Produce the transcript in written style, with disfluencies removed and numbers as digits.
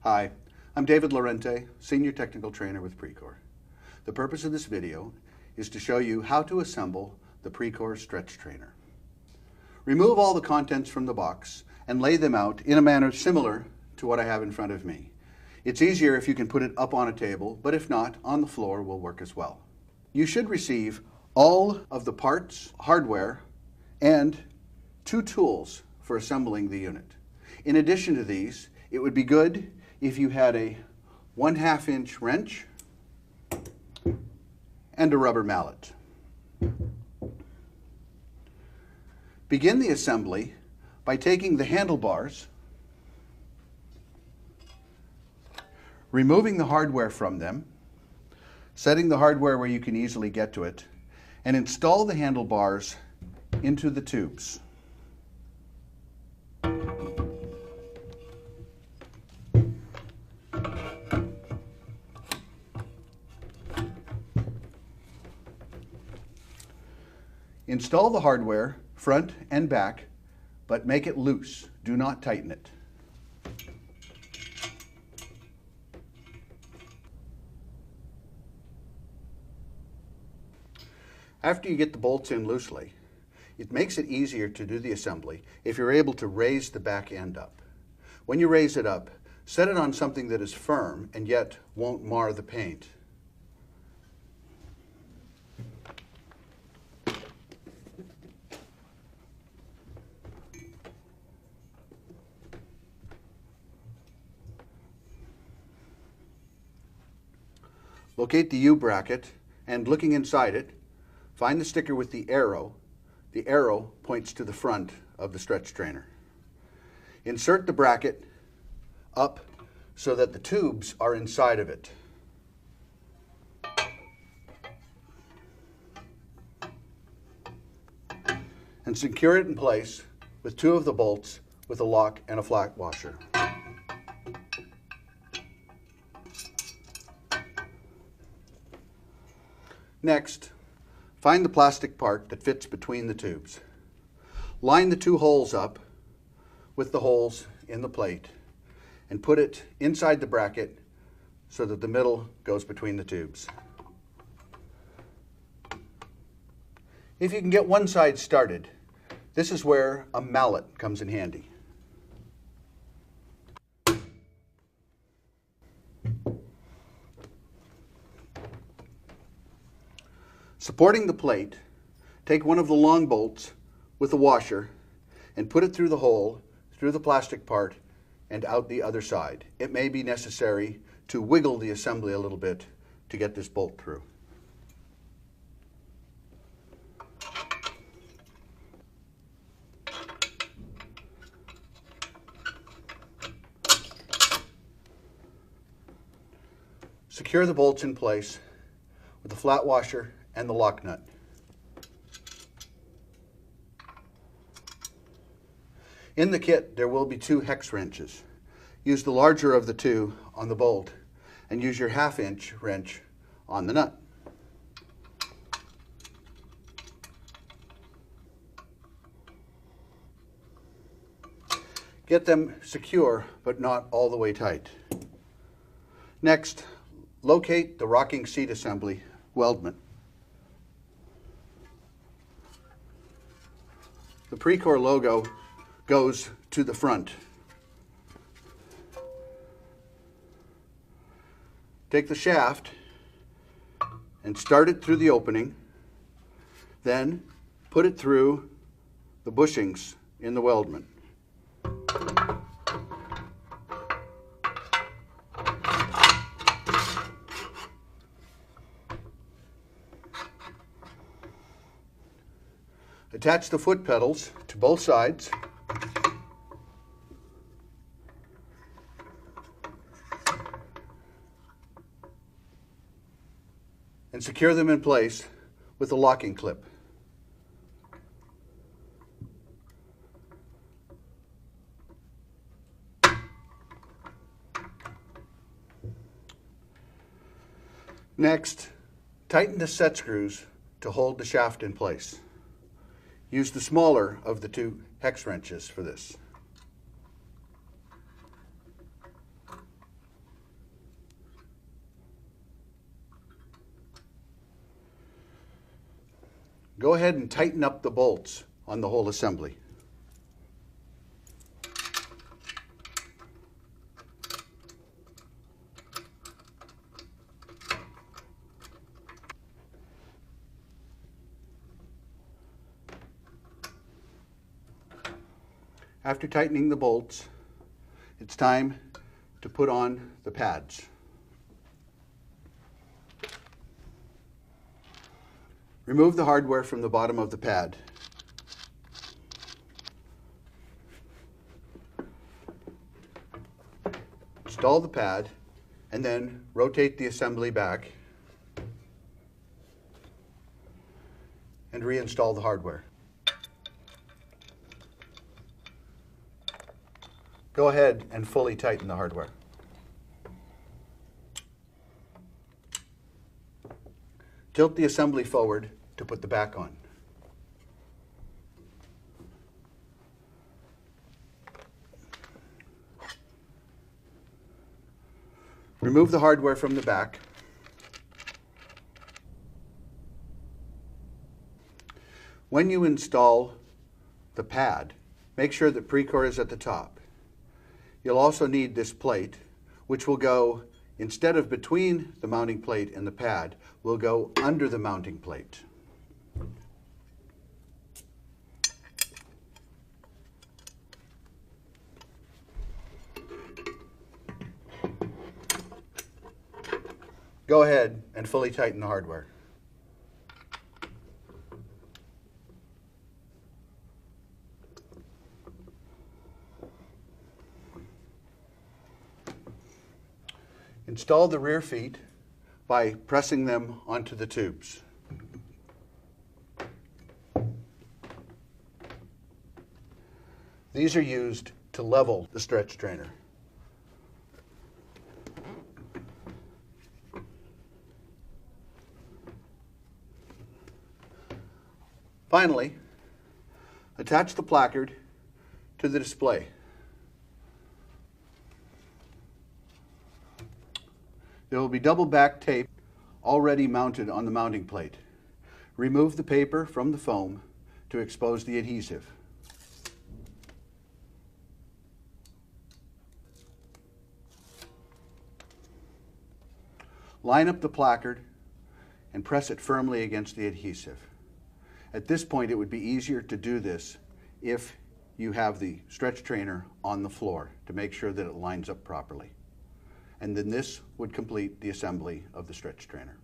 Hi, I'm David Lorente, Senior Technical Trainer with Precor. The purpose of this video is to show you how to assemble the Precor StretchTrainer. Remove all the contents from the box and lay them out in a manner similar to what I have in front of me. It's easier if you can put it up on a table, but if not, on the floor will work as well. You should receive all of the parts, hardware, and 2 tools for assembling the unit. In addition to these, it would be good if you had a 1/2 inch wrench and a rubber mallet. Begin the assembly by taking the handlebars, removing the hardware from them, setting the hardware where you can easily get to it, and install the handlebars into the tubes. Install the hardware front and back, but make it loose. Do not tighten it. After you get the bolts in loosely, it makes it easier to do the assembly if you're able to raise the back end up. When you raise it up, set it on something that is firm and yet won't mar the paint. Locate the U-bracket and, looking inside it, find the sticker with the arrow. The arrow points to the front of the StretchTrainer. Insert the bracket up so that the tubes are inside of it. And secure it in place with 2 of the bolts with a lock and a flat washer. Next, find the plastic part that fits between the tubes. Line the 2 holes up with the holes in the plate and put it inside the bracket so that the middle goes between the tubes. If you can get one side started, this is where a mallet comes in handy. Supporting the plate, take one of the long bolts with a washer and put it through the hole, through the plastic part, and out the other side. It may be necessary to wiggle the assembly a little bit to get this bolt through. Secure the bolts in place with a flat washer and the lock nut. In the kit, there will be 2 hex wrenches. Use the larger of the 2 on the bolt and use your 1/2 inch wrench on the nut. Get them secure, but not all the way tight. Next, locate the rocking seat assembly weldment. The Precor logo goes to the front. Take the shaft and start it through the opening, then put it through the bushings in the weldment. Attach the foot pedals to both sides. And secure them in place with a locking clip. Next, tighten the set screws to hold the shaft in place. Use the smaller of the 2 hex wrenches for this. Go ahead and tighten up the bolts on the whole assembly. After tightening the bolts, it's time to put on the pads. Remove the hardware from the bottom of the pad. Install the pad and then rotate the assembly back and reinstall the hardware. Go ahead and fully tighten the hardware. Tilt the assembly forward to put the back on. Remove the hardware from the back. When you install the pad, make sure that Precor is at the top. You'll also need this plate, which will go, instead of between the mounting plate and the pad, will go under the mounting plate. Go ahead and fully tighten the hardware. Install the rear feet by pressing them onto the tubes. These are used to level the stretch trainer. Finally, attach the placard to the display. There will be double back tape already mounted on the mounting plate. Remove the paper from the foam to expose the adhesive. Line up the placard and press it firmly against the adhesive. At this point, it would be easier to do this if you have the stretch trainer on the floor to make sure that it lines up properly. And then this would complete the assembly of the stretch trainer.